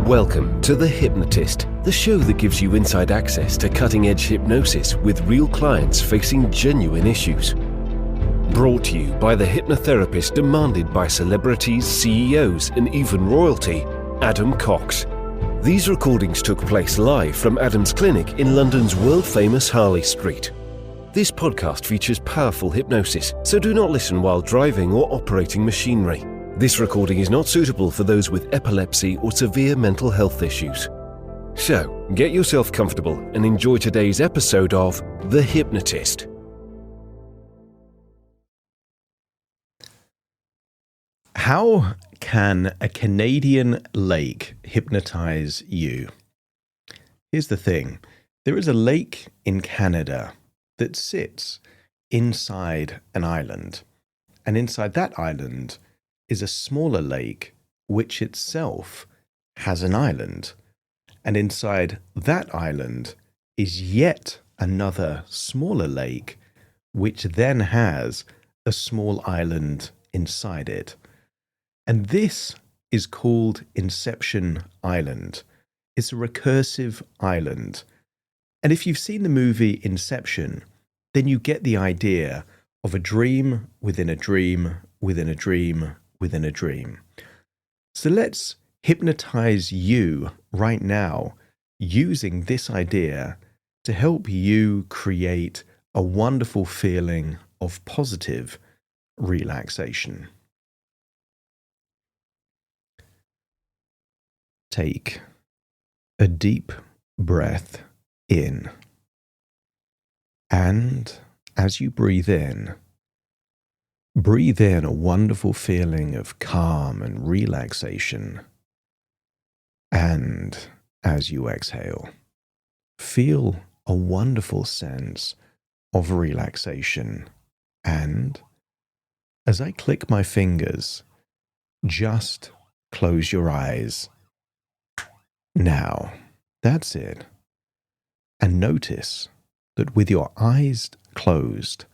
Welcome to The Hypnotist, the show that gives you inside access to cutting-edge hypnosis with real clients facing genuine issues. Brought to you by the hypnotherapist demanded by celebrities, CEOs, and even royalty, Adam Cox. These recordings took place live from Adam's clinic in London's world-famous Harley Street. This podcast features powerful hypnosis, so do not listen while driving or operating machinery. This recording is not suitable for those with epilepsy or severe mental health issues. So, get yourself comfortable and enjoy today's episode of The Hypnotist. How can a Canadian lake hypnotize you? Here's the thing. There is a lake in Canada that sits inside an island. And inside that island is a smaller lake, which itself has an island. And inside that island is yet another smaller lake, which then has a small island inside it. And this is called Inception Island. It's a recursive island. And if you've seen the movie Inception, then you get the idea of a dream within a dream within a dream within a dream. So let's hypnotize you right now using this idea to help you create a wonderful feeling of positive relaxation. Take a deep breath in, and as you breathe in a wonderful feeling of calm and relaxation. And as you exhale, feel a wonderful sense of relaxation. And as I click my fingers, just close your eyes. Now, that's it. And notice that with your eyes closed,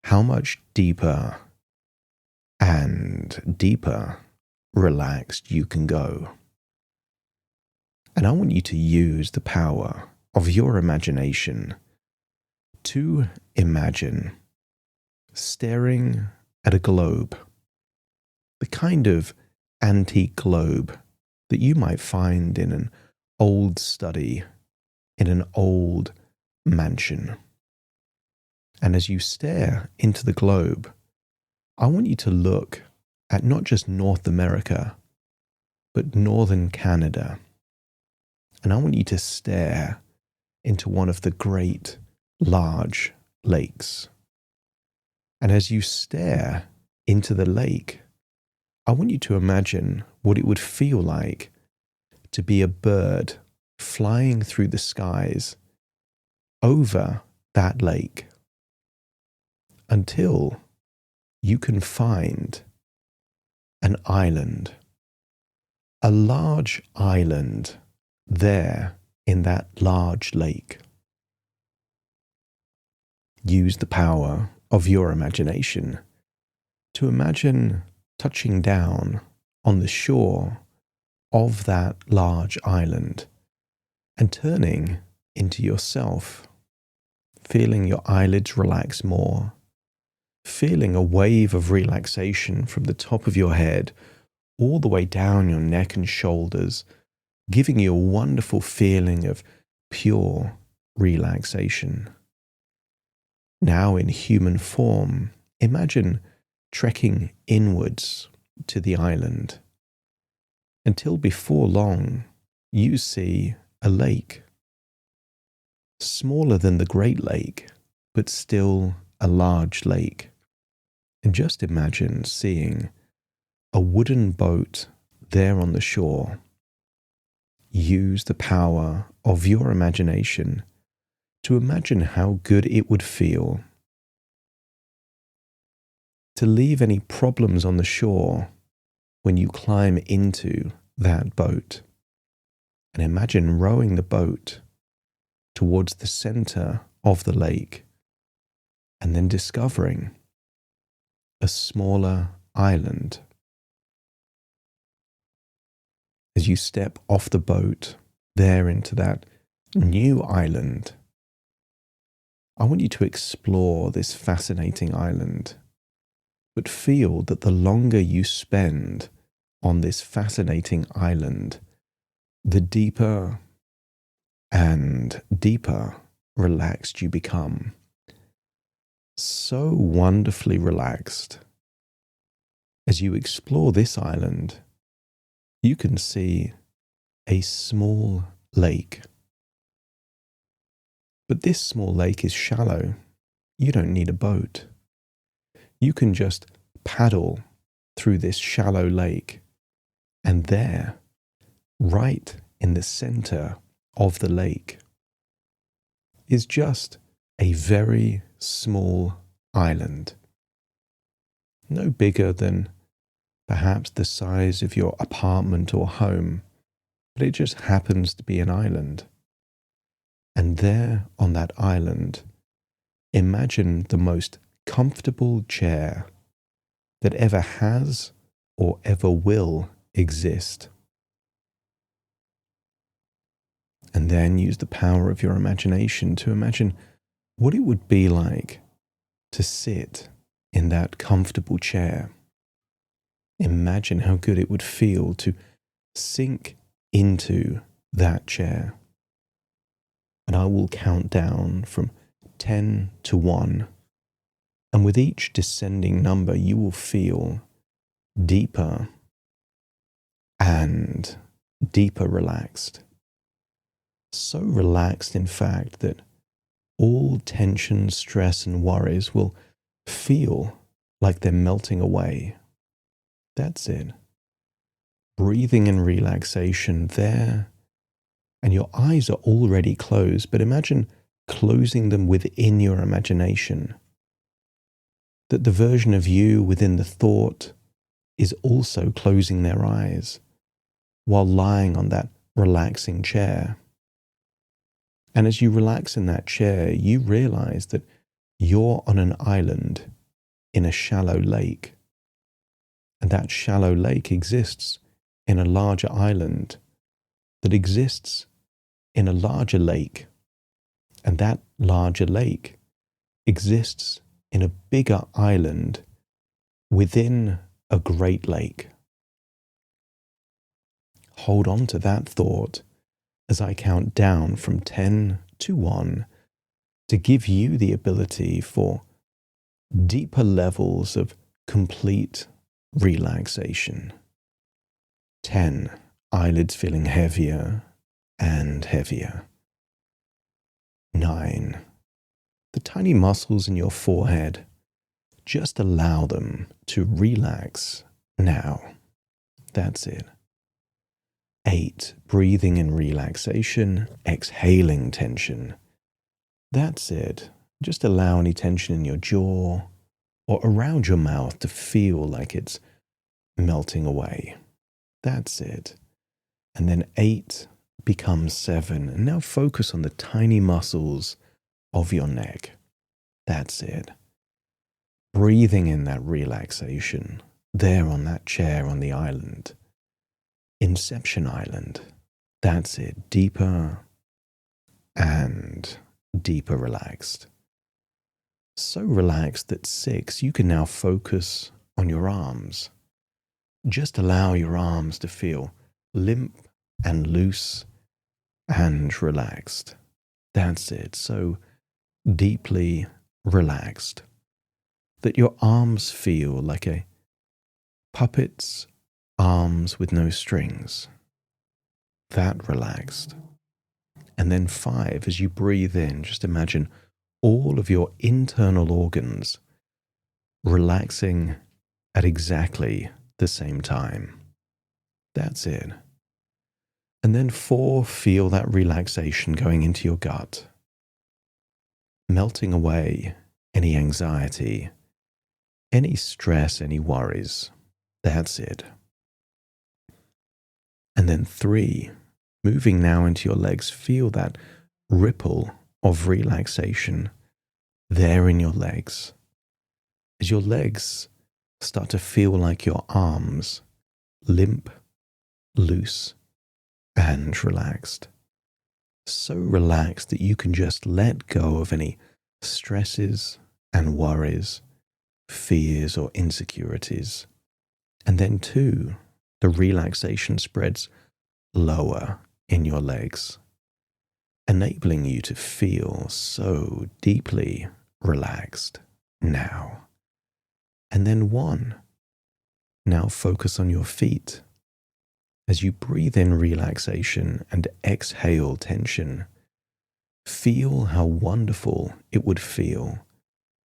how much deeper and deeper relaxed you can go. And I want you to use the power of your imagination to imagine staring at a globe, the kind of antique globe that you might find in an old study, in an old mansion. And as you stare into the globe, I want you to look at not just North America, but northern Canada. And I want you to stare into one of the great, large lakes. And as you stare into the lake, I want you to imagine what it would feel like to be a bird flying through the skies over that lake, until you can find an island, a large island there in that large lake. Use the power of your imagination to imagine touching down on the shore of that large island and turning into yourself, feeling your eyelids relax more, feeling a wave of relaxation from the top of your head all the way down your neck and shoulders, giving you a wonderful feeling of pure relaxation. Now in human form, imagine trekking inwards to the island until before long you see a lake, smaller than the Great Lake, but still a large lake. And just imagine seeing a wooden boat there on the shore. Use the power of your imagination to imagine how good it would feel to leave any problems on the shore when you climb into that boat. And imagine rowing the boat towards the center of the lake and then discovering a smaller island. as you step off the boat there into that new island, I want you to explore this fascinating island, but feel that the longer you spend on this fascinating island, the deeper and deeper relaxed you become. So wonderfully relaxed. As you explore this island, you can see a small lake. But this small lake is shallow. You don't need a boat. You can just paddle through this shallow lake, and there, right in the center of the lake, is just a very small island. No bigger than perhaps the size of your apartment or home, but it just happens to be an island. And there on that island, imagine the most comfortable chair that ever has or ever will exist. And then use the power of your imagination to imagine what it would be like to sit in that comfortable chair. Imagine how good it would feel to sink into that chair. And I will count down from 10 to 1. And with each descending number, you will feel deeper and deeper relaxed. So relaxed, in fact, that all tension, stress, and worries will feel like they're melting away. That's it. Breathing in relaxation there, and your eyes are already closed, but imagine closing them within your imagination. That the version of you within the thought is also closing their eyes while lying on that relaxing chair. And as you relax in that chair, you realize that you're on an island in a shallow lake. And that shallow lake exists in a larger island that exists in a larger lake. And that larger lake exists in a bigger island within a great lake. Hold on to that thought as I count down from 10 to 1 to give you the ability for deeper levels of complete relaxation. 10, eyelids feeling heavier and heavier. 9, the tiny muscles in your forehead, just allow them to relax now. That's it. 8, breathing in relaxation, exhaling tension. That's it. Just allow any tension in your jaw or around your mouth to feel like it's melting away. That's it. And then 8 becomes 7. And now focus on the tiny muscles of your neck. That's it. Breathing in that relaxation there on that chair on the island. Inception Island. That's it. Deeper and deeper relaxed. So relaxed that 6, you can now focus on your arms. Just allow your arms to feel limp and loose and relaxed. That's it. So deeply relaxed that your arms feel like a puppet's arms with no strings. That relaxed. And then 5, as you breathe in, just imagine all of your internal organs relaxing at exactly the same time. That's it. And then 4, feel that relaxation going into your gut, melting away any anxiety, any stress, any worries. That's it. And then 3, moving now into your legs, feel that ripple of relaxation there in your legs. As your legs start to feel like your arms, limp, loose, and relaxed. So relaxed that you can just let go of any stresses and worries, fears or insecurities. And then too, the relaxation spreads lower in your legs, enabling you to feel so deeply relaxed now. And then one, now focus on your feet. As you breathe in relaxation and exhale tension, feel how wonderful it would feel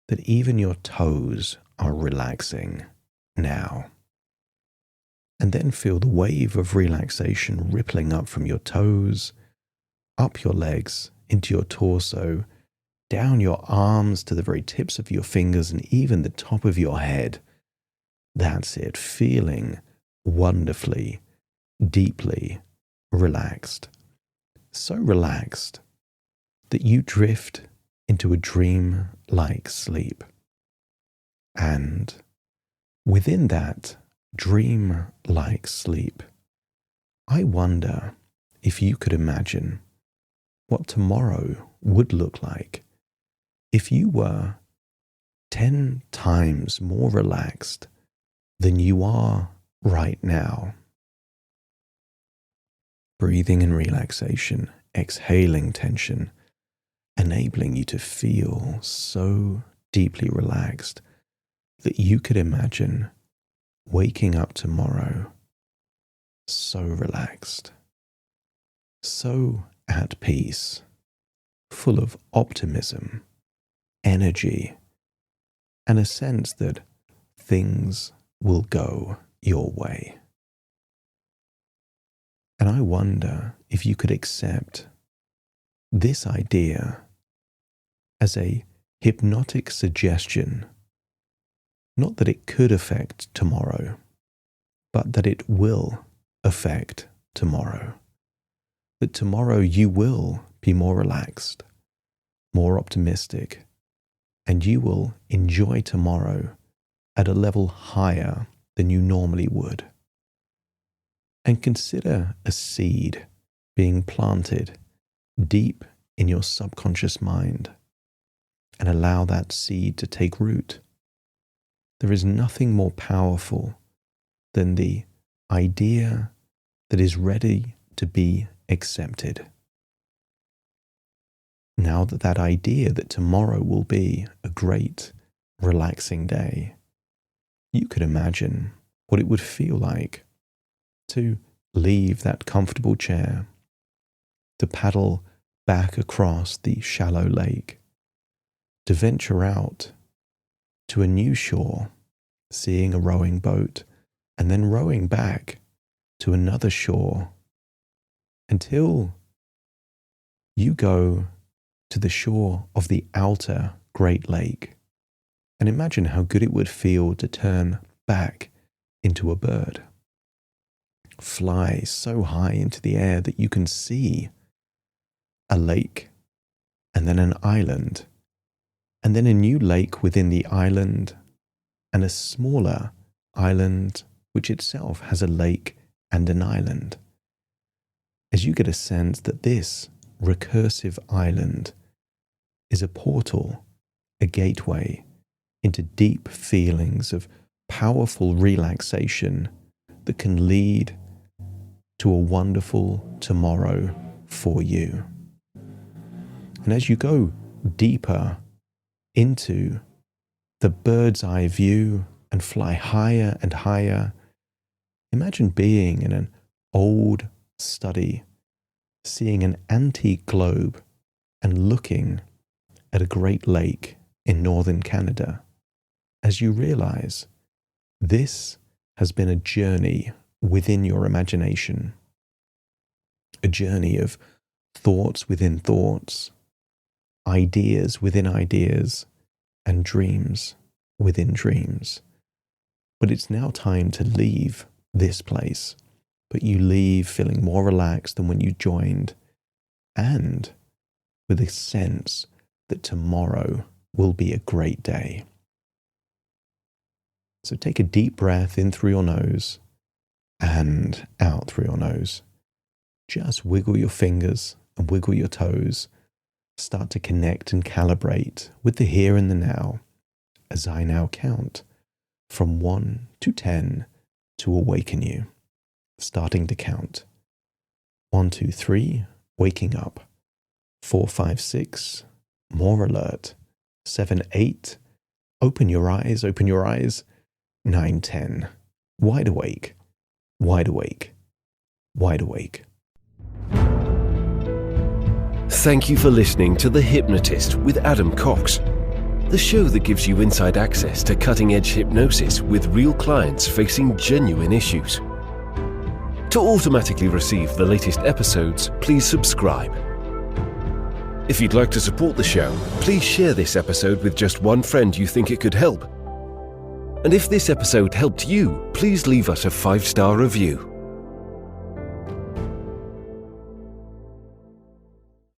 that even your toes are relaxing now. And then feel the wave of relaxation rippling up from your toes, up your legs, into your torso, down your arms to the very tips of your fingers and even the top of your head. That's it, feeling wonderfully, deeply relaxed. So relaxed that you drift into a dream-like sleep. And within that dream-like sleep, I wonder if you could imagine what tomorrow would look like if you were 10 times more relaxed than you are right now. Breathing in relaxation, exhaling tension, enabling you to feel so deeply relaxed that you could imagine waking up tomorrow so relaxed, so at peace, full of optimism, energy, and a sense that things will go your way. And I wonder if you could accept this idea as a hypnotic suggestion, not that it could affect tomorrow, but that it will affect tomorrow. That tomorrow you will be more relaxed, more optimistic, and you will enjoy tomorrow at a level higher than you normally would. And consider a seed being planted deep in your subconscious mind and allow that seed to take root. There is nothing more powerful than the idea that is ready to be accepted. Now that that idea that tomorrow will be a great, relaxing day, you could imagine what it would feel like to leave that comfortable chair, to paddle back across the shallow lake, to venture out to a new shore, seeing a rowing boat, and then rowing back to another shore until you go to the shore of the outer Great Lake. And imagine how good it would feel to turn back into a bird. Fly so high into the air that you can see a lake and then an island and then a new lake within the island and a smaller island which itself has a lake and an island. As you get a sense that this recursive island is a portal, a gateway into deep feelings of powerful relaxation that can lead to a wonderful tomorrow for you. And as you go deeper into the bird's eye view and fly higher and higher, imagine being in an old study, seeing an antique globe and looking at a great lake in northern Canada, as you realize this has been a journey within your imagination, a journey of thoughts within thoughts, ideas within ideas, and dreams within dreams. But it's now time to leave this place, but you leave feeling more relaxed than when you joined, and with a sense that tomorrow will be a great day. So take a deep breath in through your nose and out through your nose. just wiggle your fingers and wiggle your toes. Start to connect and calibrate with the here and the now as I now count from 1 to 10 to awaken you. Starting to count. 1, 2, 3, waking up. 4, 5, 6, more alert. 7, 8, open your eyes, open your eyes. 9, 10, wide awake, wide awake, wide awake. Thank you for listening to The Hypnotist with Adam Cox, the show that gives you inside access to cutting-edge hypnosis with real clients facing genuine issues. To automatically receive the latest episodes, please subscribe. If you'd like to support the show, please share this episode with just one friend you think it could help. And if this episode helped you, please leave us a 5-star review.